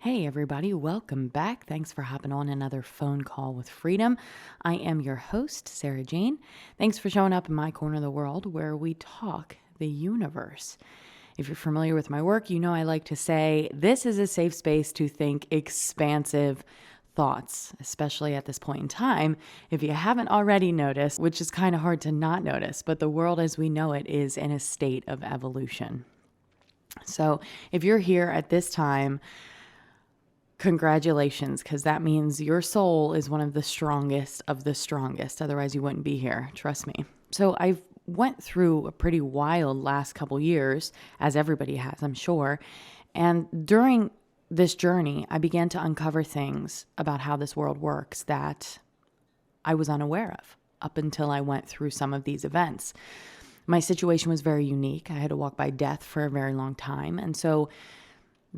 Hey everybody, welcome back. Thanks for hopping on another phone call with freedom. I am your host, Sarah Jane. Thanks for showing up in my corner of the world where we talk the universe. If you're familiar with my work, you know I like to say this is a safe space to think expansive thoughts, especially at this point in time. If you haven't already noticed, which is kind of hard to not notice, but the world as we know it is in a state of evolution. So if you're here at this time, congratulations, because that means your soul is one of the strongest of the strongest. Otherwise, you wouldn't be here. Trust me. So I've went through a pretty wild last couple years, as everybody has, I'm sure. And during this journey, I began to uncover things about how this world works that I was unaware of up until I went through some of these events. My situation was very unique. I had to walk by death for a very long time. And so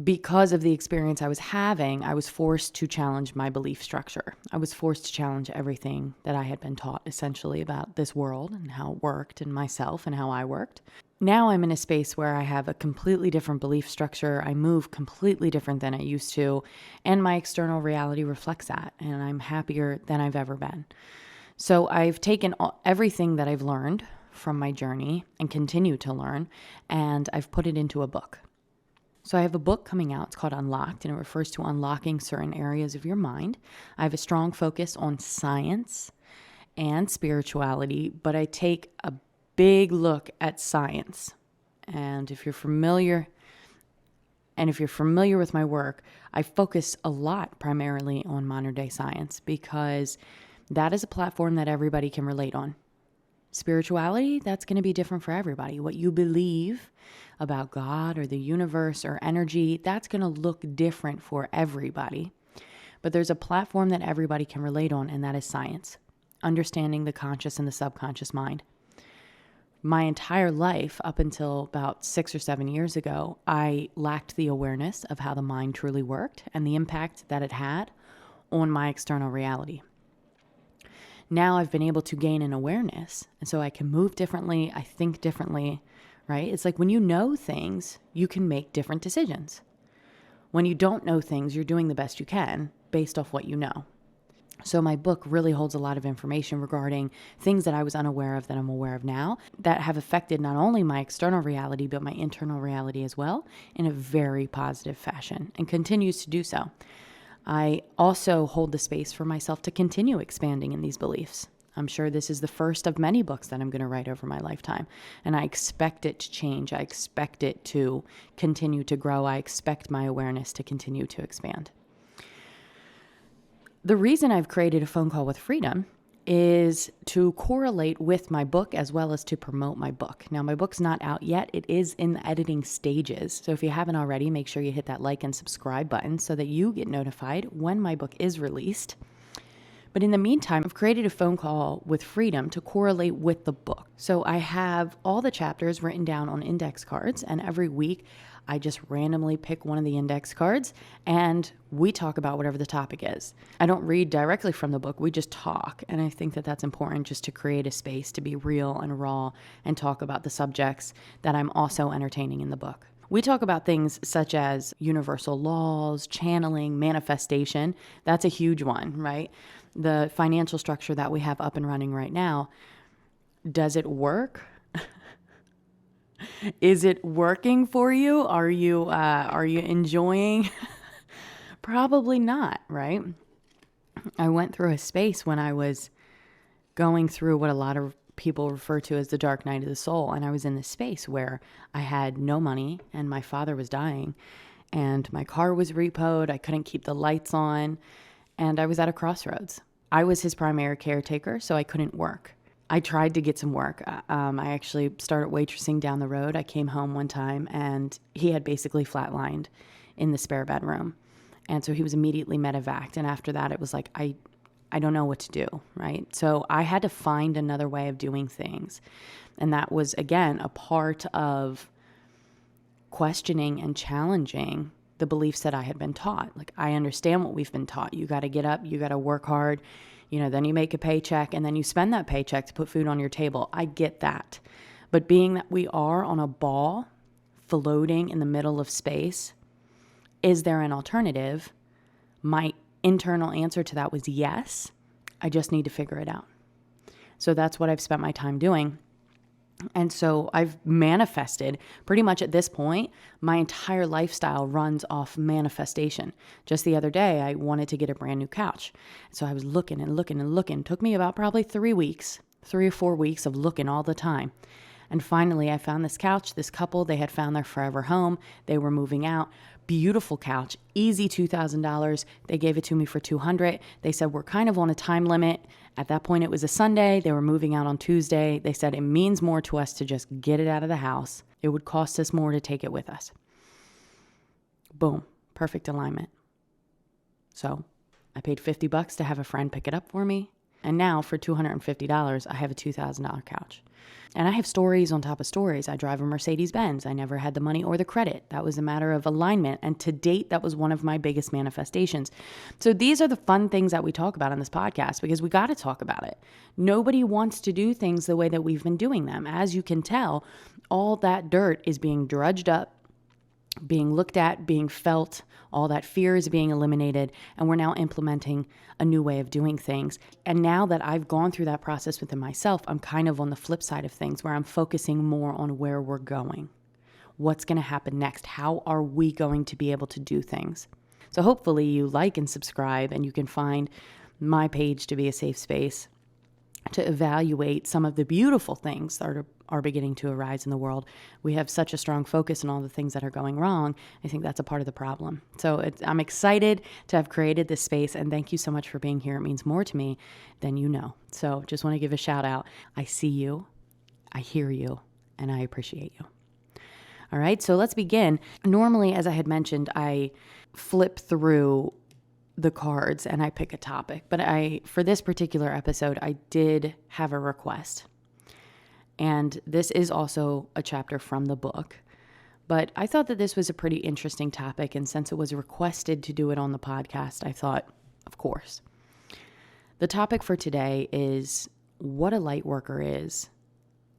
because of the experience I was having, I was forced to challenge my belief structure. I was forced to challenge everything that I had been taught essentially about this world and how it worked and myself and how I worked. Now I'm in a space where I have a completely different belief structure. I move completely different than I used to, and my external reality reflects that, and I'm happier than I've ever been. So I've taken everything that I've learned from my journey and continue to learn, and I've put it into a book. So I have a book coming out. It's called Unlocked, and it refers to unlocking certain areas of your mind. I have a strong focus on science and spirituality, but I take a big look at science. And if you're familiar with my work, I focus a lot primarily on modern day science because that is a platform that everybody can relate on. Spirituality, that's going to be different for everybody. What you believe about God or the universe or energy, that's going to look different for everybody. But there's a platform that everybody can relate on, and that is science, understanding the conscious and the subconscious mind. My entire life, up until about 6 or 7 years ago, I lacked the awareness of how the mind truly worked and the impact that it had on my external reality. Now I've been able to gain an awareness, and so I can move differently, I think differently, right? It's like when you know things, you can make different decisions. When you don't know things, you're doing the best you can based off what you know. So my book really holds a lot of information regarding things that I was unaware of that I'm aware of now that have affected not only my external reality, but my internal reality as well in a very positive fashion and continues to do so. I also hold the space for myself to continue expanding in these beliefs. I'm sure this is the first of many books that I'm going to write over my lifetime, and I expect it to change. I expect it to continue to grow. I expect my awareness to continue to expand. The reason I've created a phone call with freedom is to correlate with my book as well as to promote my book. Now, my book's not out yet. It is in the editing stages. So if you haven't already, make sure you hit that like and subscribe button so that you get notified when my book is released. But in the meantime, I've created a phone call with freedom to correlate with the book. So I have all the chapters written down on index cards, and every week I just randomly pick one of the index cards and we talk about whatever the topic is. I don't read directly from the book, we just talk. And I think that that's important just to create a space to be real and raw and talk about the subjects that I'm also entertaining in the book. We talk about things such as universal laws, channeling, manifestation. That's a huge one, right? The financial structure that we have up and running right now, does it work? Is it working for you? Are you enjoying? Probably not, right? I went through a space when I was going through what a lot of people refer to as the dark night of the soul. And I was in this space where I had no money and my father was dying and my car was repoed. I couldn't keep the lights on and I was at a crossroads. I was his primary caretaker, so I couldn't work. I tried to get some work. I actually started waitressing down the road. I came home one time and he had basically flatlined in the spare bedroom. And so he was immediately medevaced. And after that, it was like, I don't know what to do, right? So I had to find another way of doing things. And that was, again, a part of questioning and challenging the beliefs that I had been taught. Like, I understand what we've been taught. You got to get up, you got to work hard, then you make a paycheck and then you spend that paycheck to put food on your table. I get that. But being that we are on a ball floating in the middle of space, is there an alternative? My internal answer to that was yes. I just need to figure it out. So that's what I've spent my time doing. And so I've manifested pretty much at this point, my entire lifestyle runs off manifestation. Just the other day, I wanted to get a brand new couch. So I was looking and looking and looking. It took me about probably 3 or 4 weeks of looking all the time. And finally, I found this couch. This couple, they had found their forever home. They were moving out. Beautiful couch, easy $2,000. They gave it to me for $200. They said, we're kind of on a time limit. At that point, it was a Sunday. They were moving out on Tuesday. They said, it means more to us to just get it out of the house. It would cost us more to take it with us. Boom, perfect alignment. So I paid $50 to have a friend pick it up for me. And now for $250, I have a $2,000 couch. And I have stories on top of stories. I drive a Mercedes-Benz. I never had the money or the credit. That was a matter of alignment. And to date, that was one of my biggest manifestations. So these are the fun things that we talk about on this podcast because we got to talk about it. Nobody wants to do things the way that we've been doing them. As you can tell, all that dirt is being drudged up, being looked at, being felt, all that fear is being eliminated, and we're now implementing a new way of doing things. And now that I've gone through that process within myself, I'm kind of on the flip side of things where I'm focusing more on where we're going. What's going to happen next? How are we going to be able to do things? So hopefully you like and subscribe, and you can find my page to be a safe space to evaluate some of the beautiful things that are beginning to arise in the world. We have such a strong focus on all the things that are going wrong. I think that's a part of the problem. So I'm excited to have created this space, and thank you so much for being here. It means more to me than you know. So just want to give a shout out. I see you, I hear you, and I appreciate you. All right, so let's begin. Normally, as I had mentioned, I flip through the cards and I pick a topic, but for this particular episode, I did have a request. And this is also a chapter from the book, but I thought that this was a pretty interesting topic. And since it was requested to do it on the podcast, I thought, of course. The topic for today is what a light worker is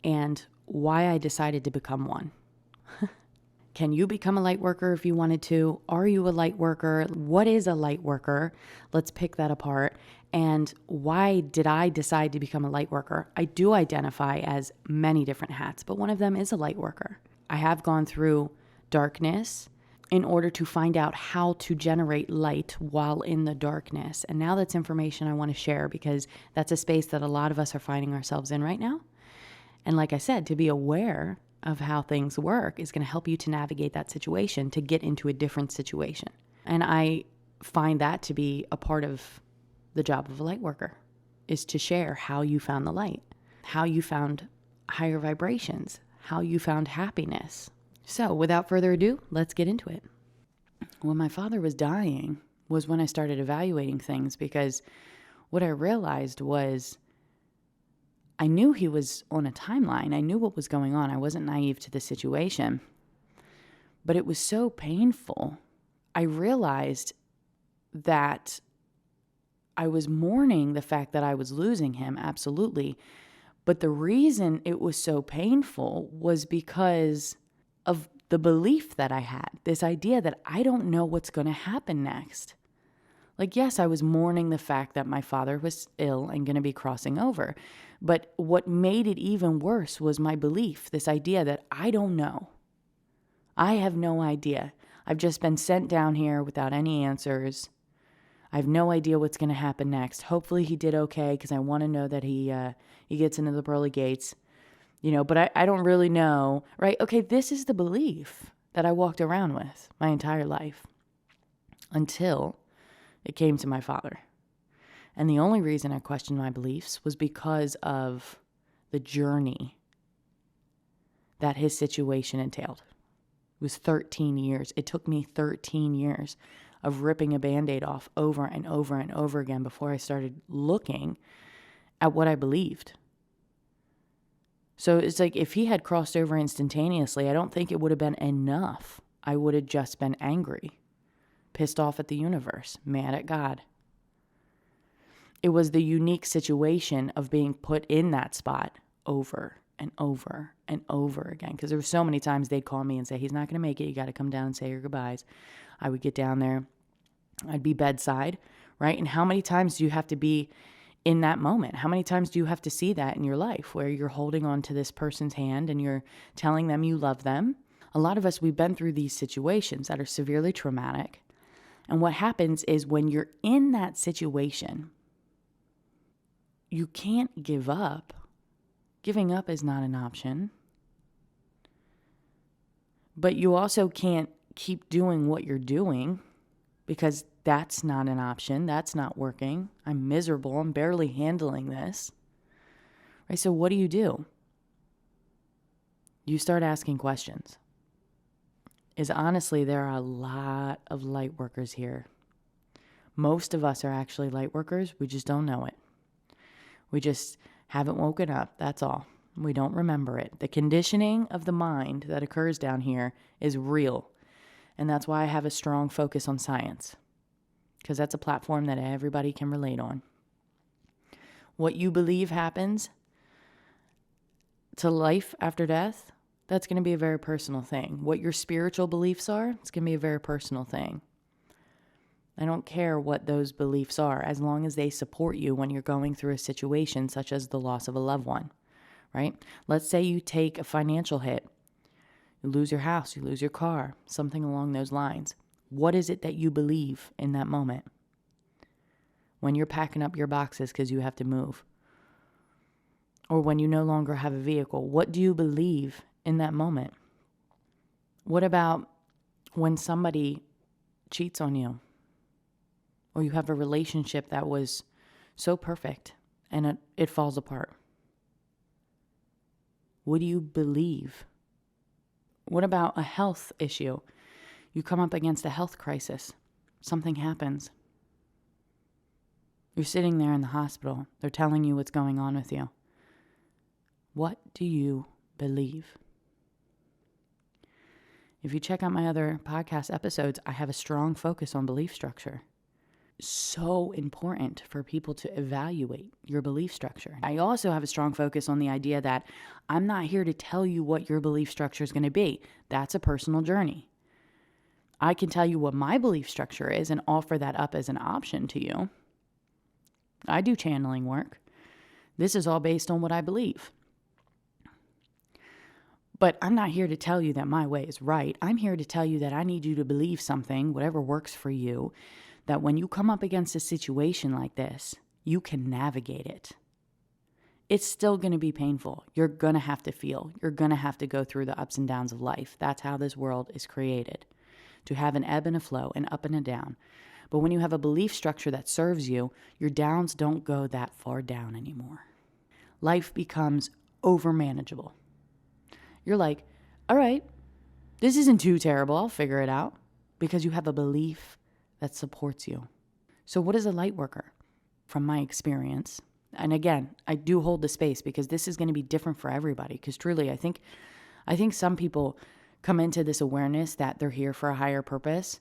and why I decided to become one. Can you become a light worker if you wanted to? Are you a light worker? What is a light worker? Let's pick that apart. And why did I decide to become a light worker? I do identify as many different hats, but one of them is a light worker. I have gone through darkness in order to find out how to generate light while in the darkness. And now that's information I want to share because that's a space that a lot of us are finding ourselves in right now. And like I said, to be aware of how things work is going to help you to navigate that situation, to get into a different situation. And I find that to be a part of the job of a light worker, is to share how you found the light, how you found higher vibrations, how you found happiness. So without further ado, let's get into it. When my father was dying was when I started evaluating things, because what I realized was I knew he was on a timeline. I knew what was going on. I wasn't naive to the situation. But it was so painful. I realized that I was mourning the fact that I was losing him, absolutely. But the reason it was so painful was because of the belief that I had, this idea that I don't know what's going to happen next. Like, yes, I was mourning the fact that my father was ill and going to be crossing over. But what made it even worse was my belief, this idea that I don't know. I have no idea. I've just been sent down here without any answers. I have no idea what's going to happen next. Hopefully he did okay, because I want to know that he gets into the pearly gates. But I don't really know, right? Okay, this is the belief that I walked around with my entire life until it came to my father. And the only reason I questioned my beliefs was because of the journey that his situation entailed. It was 13 years. It took me 13 years of ripping a Band-Aid off over and over and over again before I started looking at what I believed. So it's like if he had crossed over instantaneously, I don't think it would have been enough. I would have just been angry, pissed off at the universe, mad at God. It was the unique situation of being put in that spot over and over and over again. Because there were so many times they'd call me and say, he's not going to make it. You got to come down and say your goodbyes. I would get down there. I'd be bedside, right? And how many times do you have to be in that moment? How many times do you have to see that in your life where you're holding on to this person's hand and you're telling them you love them? A lot of us, we've been through these situations that are severely traumatic. And what happens is when you're in that situation, you can't give up. Giving up is not an option. But you also can't keep doing what you're doing because that's not an option. That's not working. I'm miserable. I'm barely handling this. Right? So what do? You start asking questions. Honestly, there are a lot of light workers here. Most of us are actually light workers. We just don't know it. We just haven't woken up. That's all. We don't remember it. The conditioning of the mind that occurs down here is real. And that's why I have a strong focus on science. Because that's a platform that everybody can relate on. What you believe happens to life after death, that's going to be a very personal thing. What your spiritual beliefs are, it's going to be a very personal thing. I don't care what those beliefs are, as long as they support you when you're going through a situation such as the loss of a loved one, right? Let's say you take a financial hit. You lose your house, you lose your car, something along those lines. What is it that you believe in that moment? When you're packing up your boxes because you have to move. Or when you no longer have a vehicle, what do you believe in that moment? What about when somebody cheats on you? Or you have a relationship that was so perfect and it falls apart? What do you believe? What about a health issue? You come up against a health crisis. Something happens. You're sitting there in the hospital. They're telling you what's going on with you. What do you believe? If you check out my other podcast episodes, I have a strong focus on belief structure. So important for people to evaluate your belief structure. I also have a strong focus on the idea that I'm not here to tell you what your belief structure is going to be. That's a personal journey. I can tell you what my belief structure is and offer that up as an option to you. I do channeling work. This is all based on what I believe. But I'm not here to tell you that my way is right. I'm here to tell you that I need you to believe something, whatever works for you, that when you come up against a situation like this, you can navigate it. It's still going to be painful. You're going to have to feel. You're going to have to go through the ups and downs of life. That's how this world is created, to have an ebb and a flow, an up and a down. But when you have a belief structure that serves you, your downs don't go that far down anymore. Life becomes over manageable. You're like, all right, this isn't too terrible. I'll figure it out, because you have a belief that supports you. So what is a light worker? From my experience, and again, I do hold the space because this is going to be different for everybody, because truly, I think some people come into this awareness that they're here for a higher purpose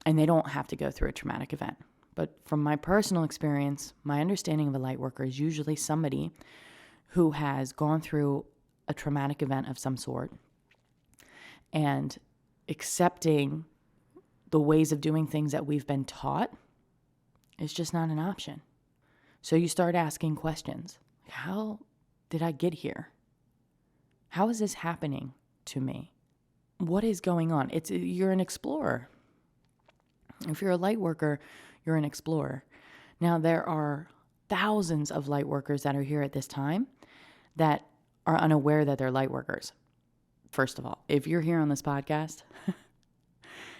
and they don't have to go through a traumatic event. But from my personal experience, my understanding of a light worker is usually somebody who has gone through a traumatic event of some sort and accepting the ways of doing things that we've been taught is just not an option. So you start asking questions. How did I get here? How is this happening to me? What is going on? You're an explorer. If you're a light worker, you're an explorer. Now, there are thousands of light workers that are here at this time that are unaware that they're light workers. First of all, if you're here on this podcast,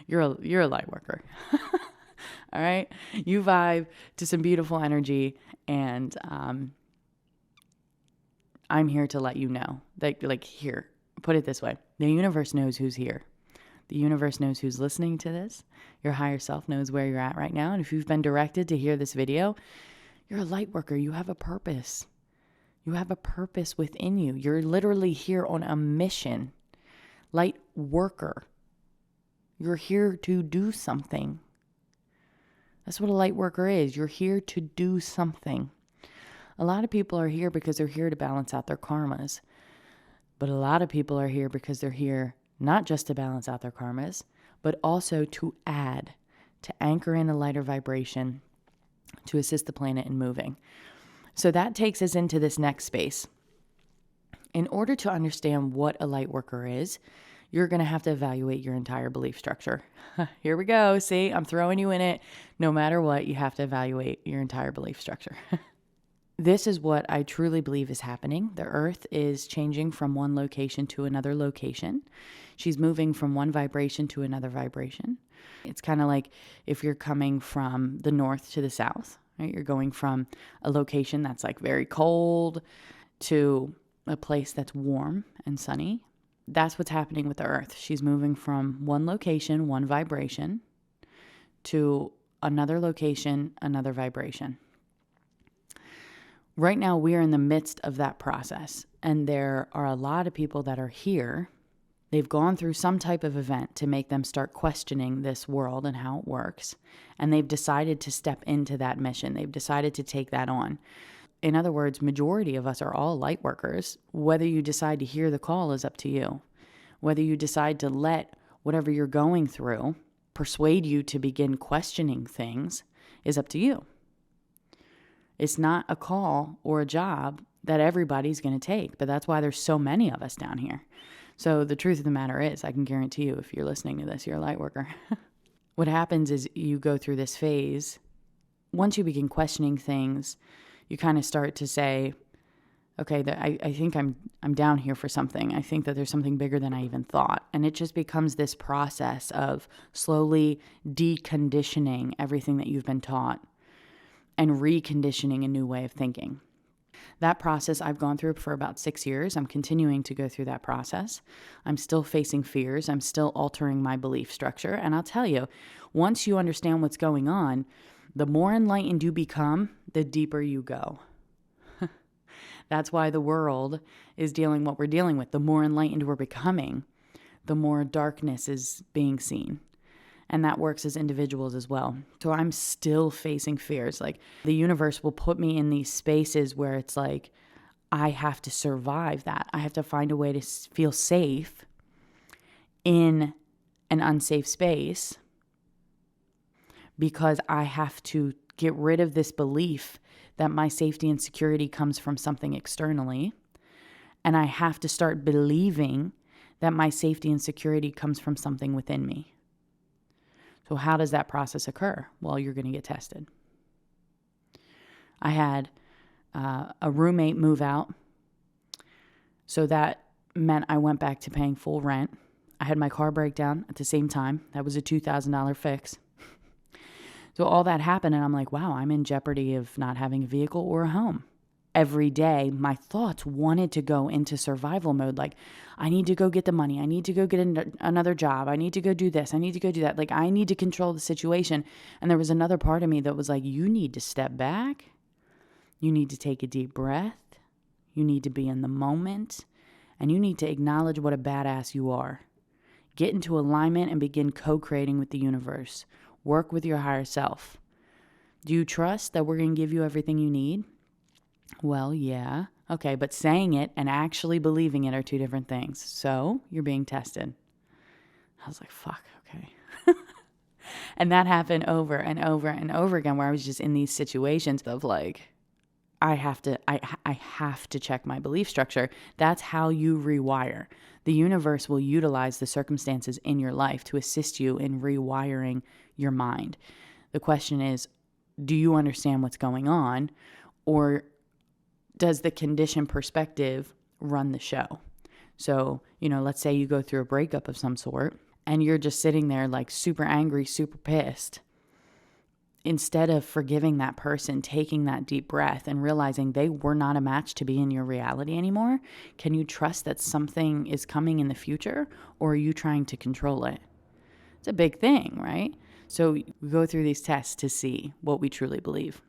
you're a light worker. All right? You vibe to some beautiful energy, and I'm here to let you know. Here, put it this way. The universe knows who's here. The universe knows who's listening to this. Your higher self knows where you're at right now. And if you've been directed to hear this video, you're a light worker. You have a purpose. You have a purpose within you. You're literally here on a mission. Light worker. You're here to do something. That's what a light worker is. You're here to do something. A lot of people are here because they're here to balance out their karmas. But a lot of people are here because they're here not just to balance out their karmas, but also to add, to anchor in a lighter vibration, to assist the planet in moving. So that takes us into this next space. In order to understand what a light worker is, you're going to have to evaluate your entire belief structure. Here we go. See, I'm throwing you in it. No matter what, you have to evaluate your entire belief structure. This is what I truly believe is happening. The earth is changing from one location to another location. She's moving from one vibration to another vibration. It's kind of like if you're coming from the north to the south, right? You're going from a location that's like very cold to a place that's warm and sunny. That's what's happening with the earth. She's moving from one location, one vibration, to another location, another vibration. Right now, we are in the midst of that process, and there are a lot of people that are here. They've gone through some type of event to make them start questioning this world and how it works, and they've decided to step into that mission. They've decided to take that on. In other words, majority of us are all light workers. Whether you decide to hear the call is up to you. Whether you decide to let whatever you're going through persuade you to begin questioning things is up to you. It's not a call or a job that everybody's going to take, but that's why there's so many of us down here. So the truth of the matter is, I can guarantee you, if you're listening to this, you're a light worker. What happens is you go through this phase. Once you begin questioning things, you kind of start to say, okay, I think I'm down here for something. I think that there's something bigger than I even thought. And it just becomes this process of slowly deconditioning everything that you've been taught and reconditioning a new way of thinking. That process I've gone through for about 6 years. I'm continuing to go through that process. I'm still facing fears. I'm still altering my belief structure. And I'll tell you, once you understand what's going on, the more enlightened you become, the deeper you go. That's why the world is dealing what we're dealing with. The more enlightened we're becoming, the more darkness is being seen. And that works as individuals as well. So I'm still facing fears. Like the universe will put me in these spaces where it's like, I have to survive that. I have to find a way to feel safe in an unsafe space, because I have to get rid of this belief that my safety and security comes from something externally. And I have to start believing that my safety and security comes from something within me. So how does that process occur? Well, you're going to get tested. I had a roommate move out. So that meant I went back to paying full rent. I had my car break down at the same time. That was a $2,000 fix. So all that happened, and I'm like, wow, I'm in jeopardy of not having a vehicle or a home. Every day, my thoughts wanted to go into survival mode. Like, I need to go get the money. I need to go get another job. I need to go do this. I need to go do that. Like, I need to control the situation. And there was another part of me that was like, you need to step back. You need to take a deep breath. You need to be in the moment. And you need to acknowledge what a badass you are. Get into alignment and begin co-creating with the universe. Work with your higher self. Do you trust that we're going to give you everything you need? Well, yeah. Okay, but saying it and actually believing it are two different things. So you're being tested. I was like, fuck, okay. And that happened over and over and over again, where I was just in these situations of like, I have to check my belief structure. That's how you rewire. The universe will utilize the circumstances in your life to assist you in rewiring your mind. The question is, do you understand what's going on, or does the conditioned perspective run the show? So, let's say you go through a breakup of some sort and you're just sitting there like super angry, super pissed. Instead of forgiving that person, taking that deep breath and realizing they were not a match to be in your reality anymore, can you trust that something is coming in the future, or are you trying to control it? It's a big thing, right? So we go through these tests to see what we truly believe.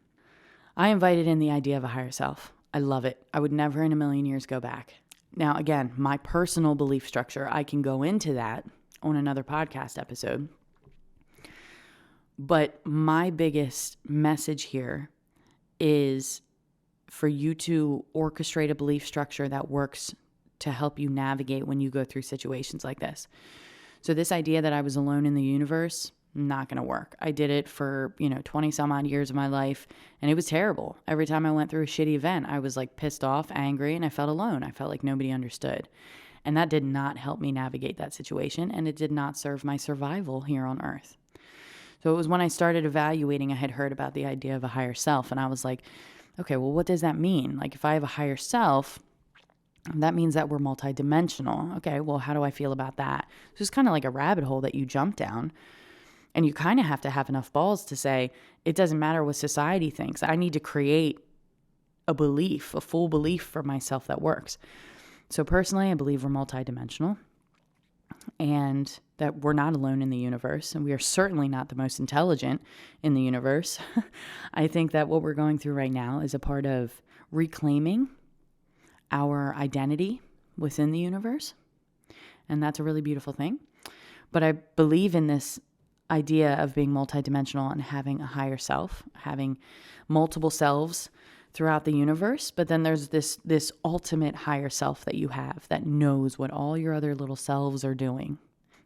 I invited in the idea of a higher self. I love it. I would never in a million years go back. Now, again, my personal belief structure, I can go into that on another podcast episode. But my biggest message here is for you to orchestrate a belief structure that works to help you navigate when you go through situations like this. So this idea that I was alone in the universe, not going to work. I did it for, 20 some odd years of my life, and it was terrible. Every time I went through a shitty event, I was like pissed off, angry, and I felt alone. I felt like nobody understood. And that did not help me navigate that situation, and it did not serve my survival here on earth. So it was when I started evaluating, I had heard about the idea of a higher self, and I was like, okay, well, what does that mean? Like, if I have a higher self, that means that we're multidimensional. Okay, well, how do I feel about that? So it's kind of like a rabbit hole that you jump down. And you kind of have to have enough balls to say, it doesn't matter what society thinks. I need to create a belief, a full belief for myself that works. So personally, I believe we're multidimensional and that we're not alone in the universe. And we are certainly not the most intelligent in the universe. I think that what we're going through right now is a part of reclaiming our identity within the universe. And that's a really beautiful thing. But I believe in this idea of being multidimensional and having a higher self, having multiple selves throughout the universe. But then there's this ultimate higher self that you have that knows what all your other little selves are doing.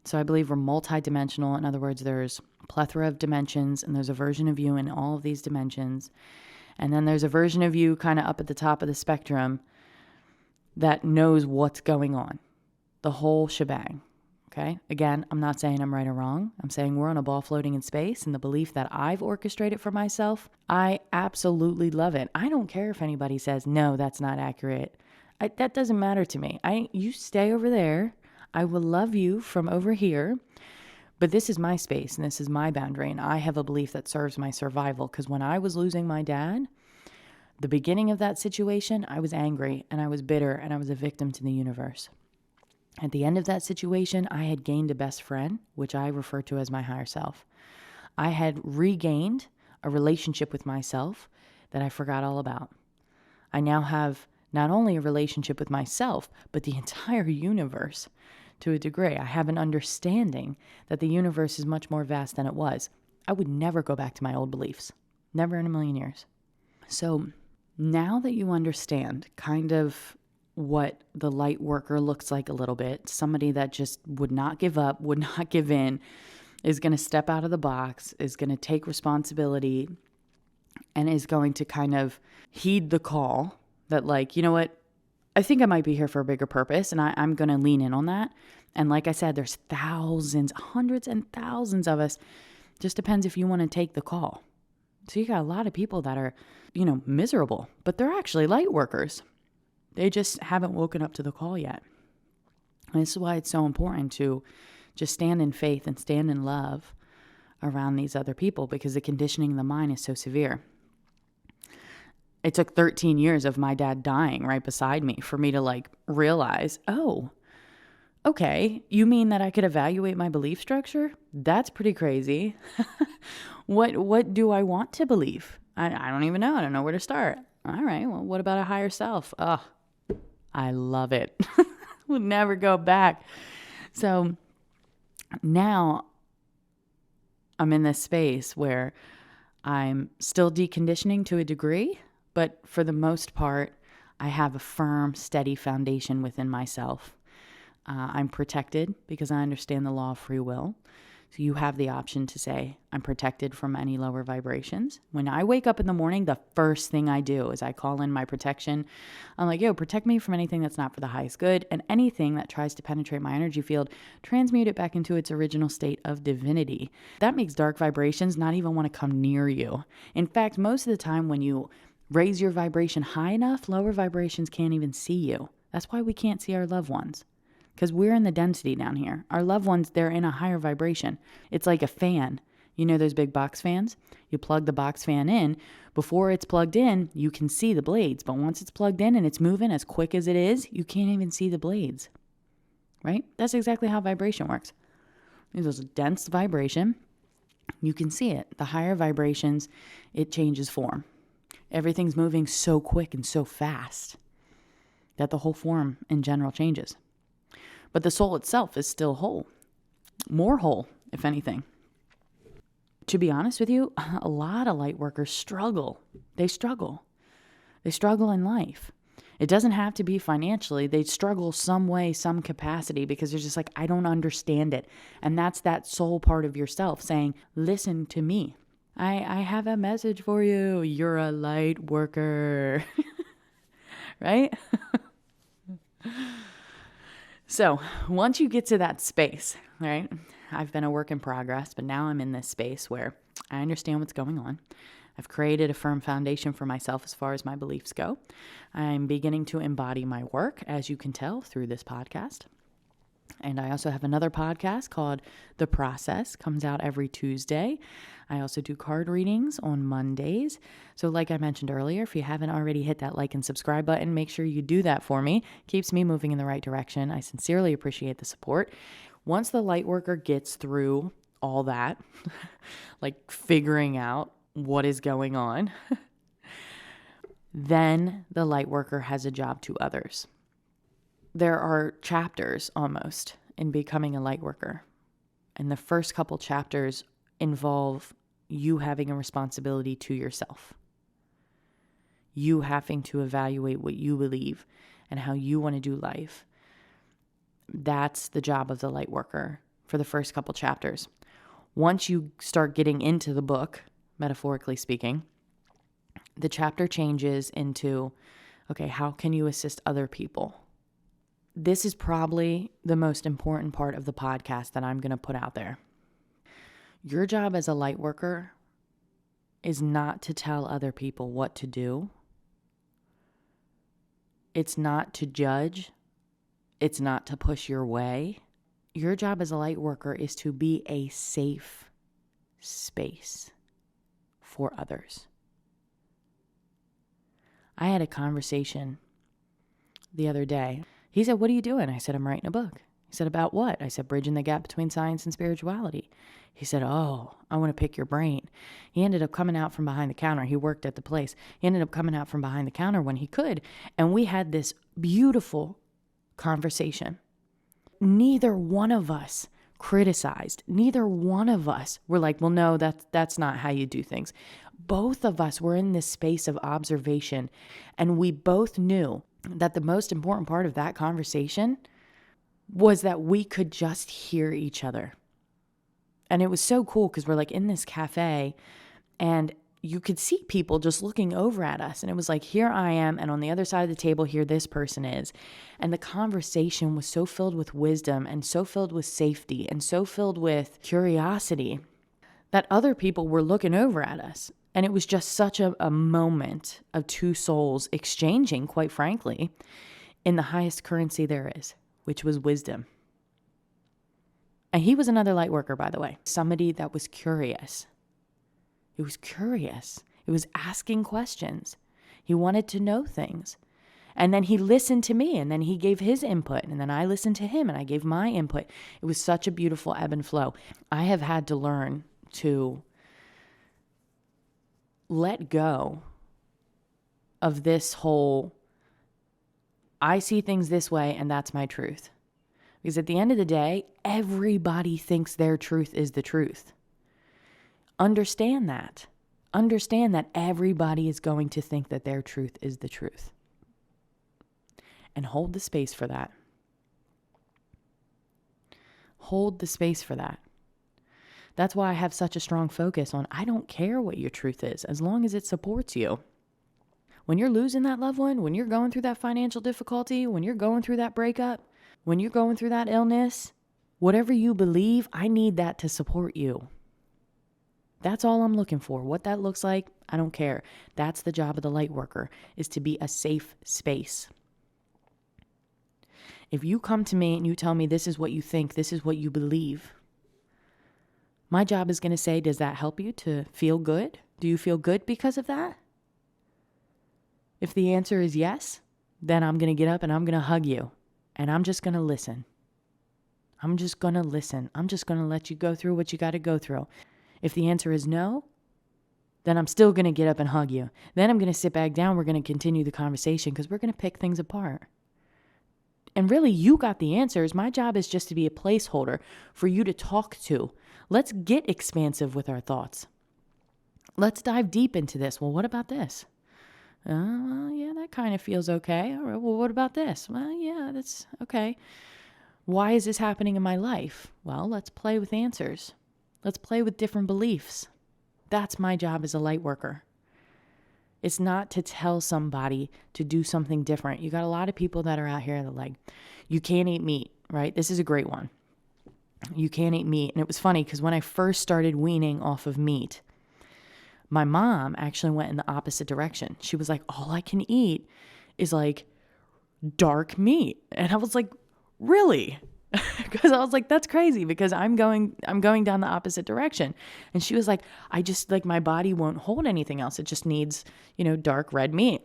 So I believe we're multidimensional. In other words, there's a plethora of dimensions, and there's a version of you in all of these dimensions. And then there's a version of you kind of up at the top of the spectrum that knows what's going on, the whole shebang. Okay. Again, I'm not saying I'm right or wrong. I'm saying we're on a ball floating in space, and the belief that I've orchestrated for myself, I absolutely love it. I don't care if anybody says, no, that's not accurate. That doesn't matter to me. You stay over there. I will love you from over here. But this is my space and this is my boundary. And I have a belief that serves my survival. Because when I was losing my dad, the beginning of that situation, I was angry and I was bitter and I was a victim to the universe. At the end of that situation, I had gained a best friend, which I refer to as my higher self. I had regained a relationship with myself that I forgot all about. I now have not only a relationship with myself, but the entire universe to a degree. I have an understanding that the universe is much more vast than it was. I would never go back to my old beliefs. Never in a million years. So now that you understand kind of what the light worker looks like a little bit, somebody that just would not give up, would not give in, is going to step out of the box, is going to take responsibility, and is going to kind of heed the call that, like, you know what, I think I might be here for a bigger purpose, and I'm going to lean in on that. And like I said, there's thousands, hundreds and thousands of us. Just depends if you want to take the call. So you got a lot of people that are, miserable, but they're actually light workers. They just haven't woken up to the call yet. And this is why it's so important to just stand in faith and stand in love around these other people, because the conditioning of the mind is so severe. It took 13 years of my dad dying right beside me for me to realize, oh, okay, you mean that I could evaluate my belief structure? That's pretty crazy. What do I want to believe? I don't even know. I don't know where to start. All right, well, what about a higher self? Oh, I love it. We'll never go back. So now I'm in this space where I'm still deconditioning to a degree, but for the most part, I have a firm, steady foundation within myself. I'm protected because I understand the law of free will. So you have the option to say, I'm protected from any lower vibrations. When I wake up in the morning, the first thing I do is I call in my protection. I'm like, yo, protect me from anything that's not for the highest good, and anything that tries to penetrate my energy field, transmute it back into its original state of divinity. That makes dark vibrations not even want to come near you. In fact, most of the time when you raise your vibration high enough, lower vibrations can't even see you. That's why we can't see our loved ones. Because we're in the density down here. Our loved ones, they're in a higher vibration. It's like a fan. You know those big box fans? You plug the box fan in. Before it's plugged in, you can see the blades. But once it's plugged in and it's moving as quick as it is, you can't even see the blades. Right? That's exactly how vibration works. There's a dense vibration. You can see it. The higher vibrations, it changes form. Everything's moving so quick and so fast that the whole form in general changes. But the soul itself is still whole. More whole, if anything. To be honest with you, a lot of light workers struggle. They struggle. They struggle in life. It doesn't have to be financially. They struggle some way, some capacity, because they're just like, I don't understand it. And that's that soul part of yourself saying, listen to me. I have a message for you. You're a light worker. Right? So once you get to that space, right? I've been a work in progress, but now I'm in this space where I understand what's going on. I've created a firm foundation for myself as far as my beliefs go. I'm beginning to embody my work, as you can tell through this podcast. And I also have another podcast called The Process, comes out every Tuesday. I also do card readings on Mondays. So like I mentioned earlier, if you haven't already hit that like and subscribe button, make sure you do that for me. Keeps me moving in the right direction. I sincerely appreciate the support. Once the light worker gets through all that, like figuring out what is going on, then the light worker has a job to others. There are chapters almost in becoming a light worker. And the first couple chapters involve you having a responsibility to yourself. You having to evaluate what you believe and how you want to do life. That's the job of the light worker for the first couple chapters. Once you start getting into the book, metaphorically speaking, the chapter changes into, okay, how can you assist other people? This is probably the most important part of the podcast that I'm going to put out there. Your job as a light worker is not to tell other people what to do. It's not to judge. It's not to push your way. Your job as a light worker is to be a safe space for others. I had a conversation the other day. He said, "What are you doing?" I said, "I'm writing a book." He said, "About what?" I said, "Bridging the gap between science and spirituality." He said, "Oh, I want to pick your brain." He ended up coming out from behind the counter. He worked at the place. He ended up coming out from behind the counter when he could. And we had this beautiful conversation. Neither one of us criticized. Neither one of us were like, well, no, that's not how you do things. Both of us were in this space of observation. And we both knew that the most important part of that conversation was that we could just hear each other. And it was so cool because we're like in this cafe and you could see people just looking over at us. And it was like, here I am. And on the other side of the table, here this person is. And the conversation was so filled with wisdom and so filled with safety and so filled with curiosity that other people were looking over at us. And it was just such a moment of two souls exchanging, quite frankly, in the highest currency there is, which was wisdom. And he was another light worker, by the way. Somebody that was curious. It was curious. It was asking questions. He wanted to know things. And then he listened to me, and then he gave his input, and then I listened to him, and I gave my input. It was such a beautiful ebb and flow. I have had to learn to let go of this whole, I see things this way, and that's my truth. Because at the end of the day, everybody thinks their truth is the truth. Understand that. Understand that everybody is going to think that their truth is the truth. And hold the space for that. Hold the space for that. That's why I have such a strong focus on I don't care what your truth is, as long as it supports you. When you're losing that loved one, when you're going through that financial difficulty, when you're going through that breakup, when you're going through that illness, whatever you believe, I need that to support you. That's all I'm looking for. What that looks like, I don't care. That's the job of the light worker, is to be a safe space. If you come to me and you tell me this is what you think, this is what you believe, my job is going to say, does that help you to feel good? Do you feel good because of that? If the answer is yes, then I'm going to get up and I'm going to hug you. And I'm just going to listen. I'm just going to listen. I'm just going to let you go through what you got to go through. If the answer is no, then I'm still going to get up and hug you. Then I'm going to sit back down. We're going to continue the conversation because we're going to pick things apart. And really, you got the answers. My job is just to be a placeholder for you to talk to. Let's get expansive with our thoughts. Let's dive deep into this. Well, what about this? Well, yeah, that kind of feels okay. All right, well, what about this? Well, yeah, that's okay. Why is this happening in my life? Well, let's play with answers. Let's play with different beliefs. That's my job as a light worker. It's not to tell somebody to do something different. You got a lot of people that are out here that are like, you can't eat meat, right? This is a great one. You can't eat meat. And it was funny because when I first started weaning off of meat, my mom actually went in the opposite direction. She was like, all I can eat is like dark meat. And I was like, really? Because I was like, that's crazy because I'm going down the opposite direction. And she was like, I just like my body won't hold anything else. It just needs, dark red meat.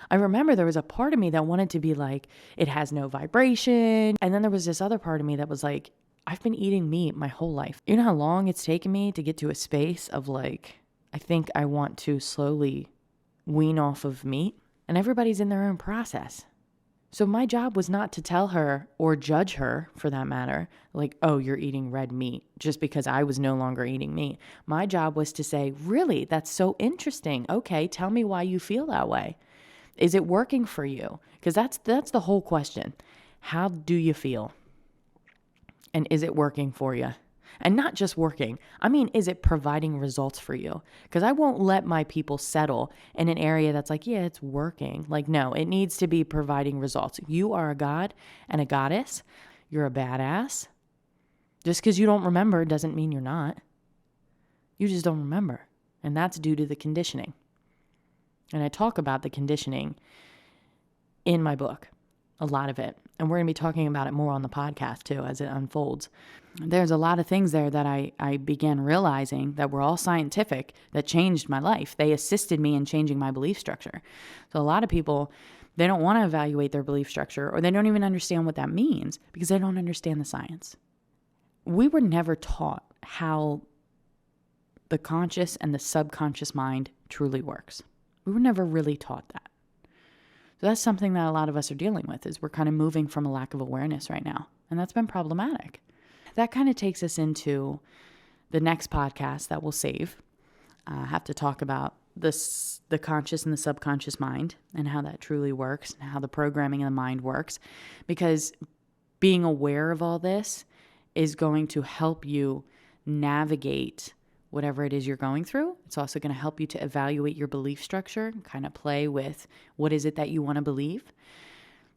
I remember there was a part of me that wanted to be like, it has no vibration. And then there was this other part of me that was like, I've been eating meat my whole life. You know how long it's taken me to get to a space of like, I think I want to slowly wean off of meat, and everybody's in their own process. So my job was not to tell her or judge her for that matter, like, oh, you're eating red meat just because I was no longer eating meat. My job was to say, really, that's so interesting. Okay, tell me why you feel that way. Is it working for you? Because that's the whole question. How do you feel? And is it working for you? And not just working. I mean, is it providing results for you? Because I won't let my people settle in an area that's like, yeah, it's working. Like, no, it needs to be providing results. You are a god and a goddess. You're a badass. Just because you don't remember doesn't mean you're not. You just don't remember. And that's due to the conditioning. And I talk about the conditioning in my book, a lot of it. And we're going to be talking about it more on the podcast too as it unfolds. There's a lot of things there that I began realizing that were all scientific that changed my life. They assisted me in changing my belief structure. So a lot of people, they don't want to evaluate their belief structure, or they don't even understand what that means because they don't understand the science. We were never taught how the conscious and the subconscious mind truly works. We were never really taught that. So that's something that a lot of us are dealing with, is we're kind of moving from a lack of awareness right now. And that's been problematic. That kind of takes us into the next podcast that we'll save. I have to talk about the conscious and the subconscious mind and how that truly works and how the programming of the mind works. Because being aware of all this is going to help you navigate whatever it is you're going through. It's also going to help you to evaluate your belief structure, kind of play with what is it that you want to believe.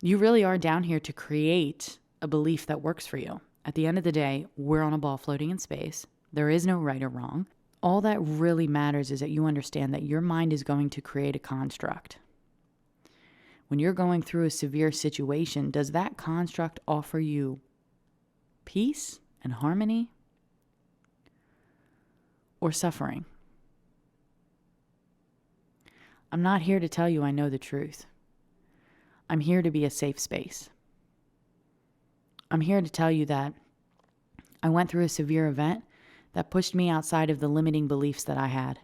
You really are down here to create a belief that works for you. At the end of the day, we're on a ball floating in space. There is no right or wrong. All that really matters is that you understand that your mind is going to create a construct. When you're going through a severe situation, does that construct offer you peace and harmony, or suffering? I'm not here to tell you I know the truth. I'm here to be a safe space. I'm here to tell you that I went through a severe event that pushed me outside of the limiting beliefs that I had.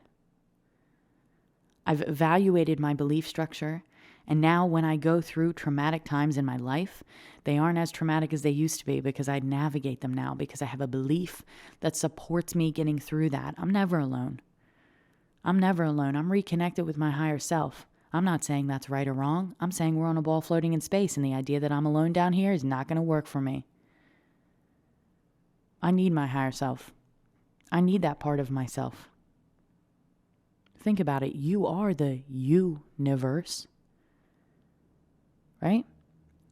I've evaluated my belief structure, and now when I go through traumatic times in my life, they aren't as traumatic as they used to be because I navigate them now because I have a belief that supports me getting through that. I'm never alone. I'm never alone. I'm reconnected with my higher self. I'm not saying that's right or wrong. I'm saying we're on a ball floating in space, and the idea that I'm alone down here is not going to work for me. I need my higher self. I need that part of myself. Think about it. You are the universe. Right?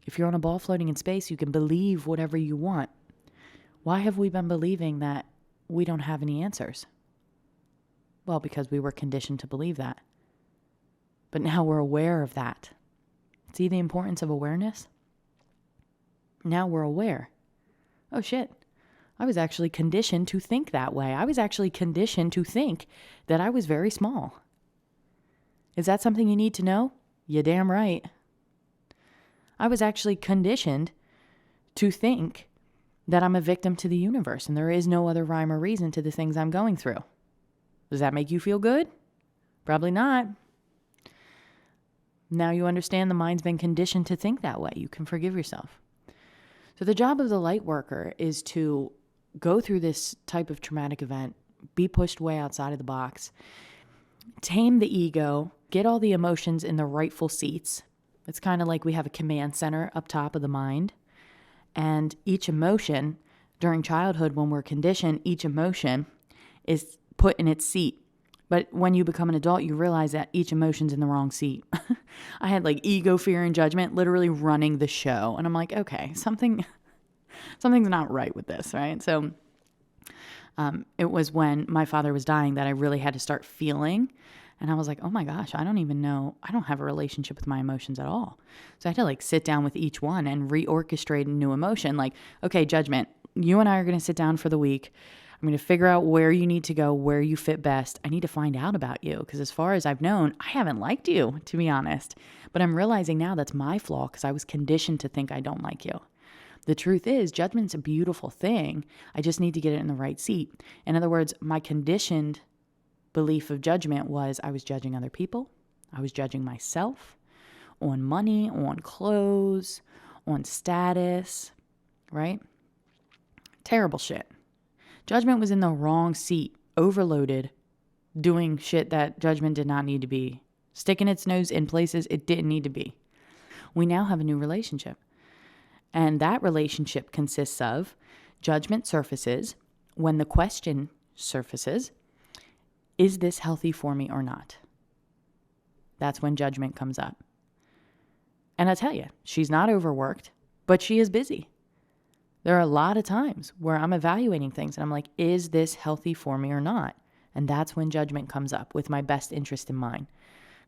If you're on a ball floating in space, you can believe whatever you want. Why have we been believing that we don't have any answers? Well, because we were conditioned to believe that. But now we're aware of that. See the importance of awareness? Now we're aware. Oh shit. I was actually conditioned to think that way. I was actually conditioned to think that I was very small. Is that something you need to know? You're damn right. I was actually conditioned to think that I'm a victim to the universe and there is no other rhyme or reason to the things I'm going through. Does that make you feel good? Probably not. Now you understand the mind's been conditioned to think that way. You can forgive yourself. So the job of the light worker is to go through this type of traumatic event, be pushed way outside of the box, tame the ego, get all the emotions in the rightful seats. It's kind of like we have a command center up top of the mind. And each emotion, during childhood when we're conditioned, each emotion is put in its seat. But when you become an adult, you realize that each emotion's in the wrong seat. I had like ego, fear, and judgment literally running the show. And I'm like, okay, something's not right with this, right? So it was when my father was dying that I really had to start feeling. And I was like, oh my gosh, I don't even know. I don't have a relationship with my emotions at all. So I had to like sit down with each one and reorchestrate a new emotion. Like, okay, judgment, you and I are going to sit down for the week. I'm going to figure out where you need to go, where you fit best. I need to find out about you because as far as I've known, I haven't liked you, to be honest. But I'm realizing now that's my flaw because I was conditioned to think I don't like you. The truth is, judgment's a beautiful thing. I just need to get it in the right seat. In other words, my conditioned belief of judgment was I was judging other people. I was judging myself on money, on clothes, on status, right? Terrible shit. Judgment was in the wrong seat, overloaded, doing shit that judgment did not need to be, sticking its nose in places it didn't need to be. We now have a new relationship. And that relationship consists of judgment surfaces when the question surfaces, is this healthy for me or not? That's when judgment comes up. And I tell you, she's not overworked, but she is busy. There are a lot of times where I'm evaluating things and I'm like, is this healthy for me or not? And that's when judgment comes up with my best interest in mind.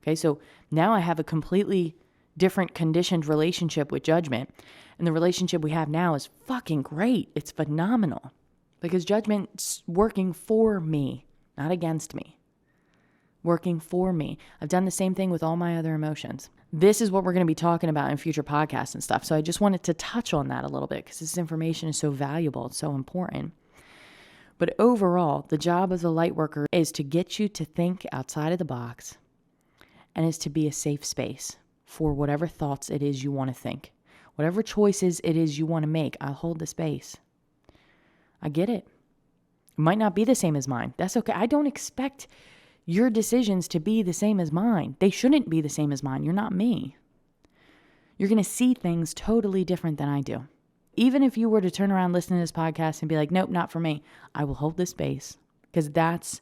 Okay, so now I have a completely different conditioned relationship with judgment. And the relationship we have now is fucking great. It's phenomenal because judgment's working for me, not against me. Working for me. I've done the same thing with all my other emotions. This is what we're going to be talking about in future podcasts and stuff. So I just wanted to touch on that a little bit because this information is so valuable. It's so important. But overall, the job of the light worker is to get you to think outside of the box and is to be a safe space for whatever thoughts it is you want to think. Whatever choices it is you want to make, I'll hold the space. I get it. It might not be the same as mine. That's okay. I don't expect your decisions to be the same as mine. They shouldn't be the same as mine. You're not me. You're going to see things totally different than I do. Even if you were to turn around, listen to this podcast and be like, nope, not for me, I will hold this space because that's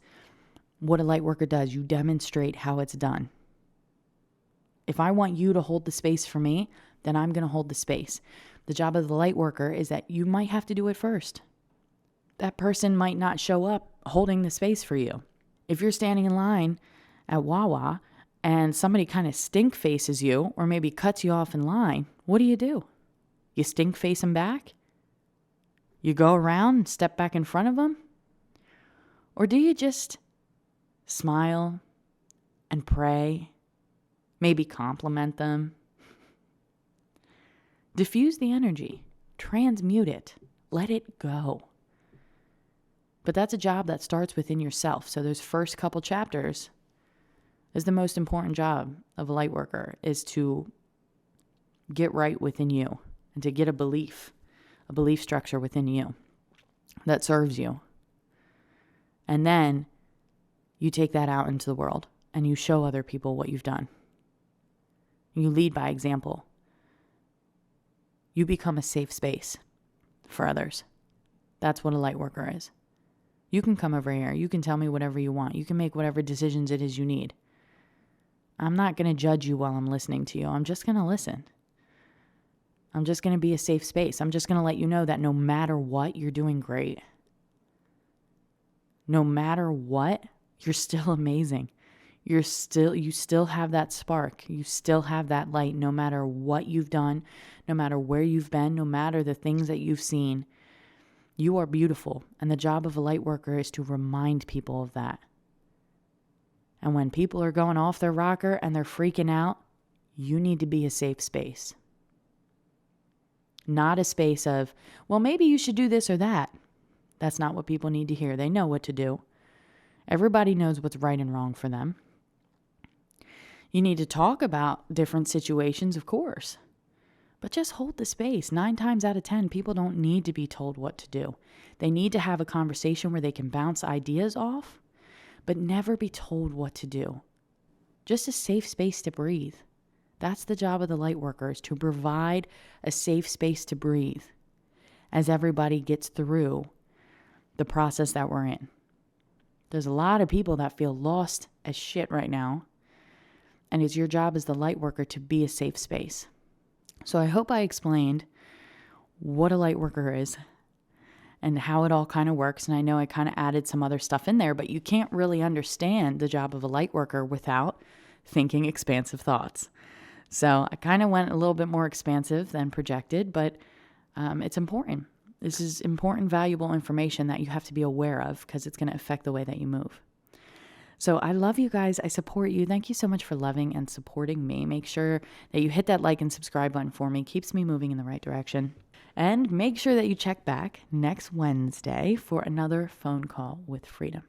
what a light worker does. You demonstrate how it's done. If I want you to hold the space for me, then I'm going to hold the space. The job of the light worker is that you might have to do it first. That person might not show up holding the space for you. If you're standing in line at Wawa and somebody kind of stink faces you or maybe cuts you off in line, what do? You stink face them back? You go around and step back in front of them? Or do you just smile and pray? Maybe compliment them? Diffuse the energy. Transmute it. Let it go. But that's a job that starts within yourself. So those first couple chapters is the most important job of a light worker, is to get right within you and to get a belief structure within you that serves you. And then you take that out into the world and you show other people what you've done. You lead by example. You become a safe space for others. That's what a light worker is. You can come over here. You can tell me whatever you want. You can make whatever decisions it is you need. I'm not going to judge you while I'm listening to you. I'm just going to listen. I'm just going to be a safe space. I'm just going to let you know that no matter what, you're doing great. No matter what, you're still amazing. You still have that spark. You still have that light no matter what you've done, no matter where you've been, no matter the things that you've seen. You are beautiful, and the job of a light worker is to remind people of that. And when people are going off their rocker and they're freaking out, you need to be a safe space. Not a space of, well, maybe you should do this or that. That's not what people need to hear. They know what to do. Everybody knows what's right and wrong for them. You need to talk about different situations, of course. But just hold the space. 9 times out of 10, people don't need to be told what to do. They need to have a conversation where they can bounce ideas off, but never be told what to do. just a safe space to breathe. That's the job of the light workers, to provide a safe space to breathe as everybody gets through the process that we're in. There's a lot of people that feel lost as shit right now, and it's your job as the light worker to be a safe space. So I hope I explained what a light worker is and how it all kind of works. And I know I kind of added some other stuff in there, but you can't really understand the job of a light worker without thinking expansive thoughts. So I kind of went a little bit more expansive than projected, but it's important. This is important, valuable information that you have to be aware of because it's going to affect the way that you move. So I love you guys. I support you. Thank you so much for loving and supporting me. Make sure that you hit that like and subscribe button for me. Keeps me moving in the right direction. And make sure that you check back next Wednesday for another phone call with freedom.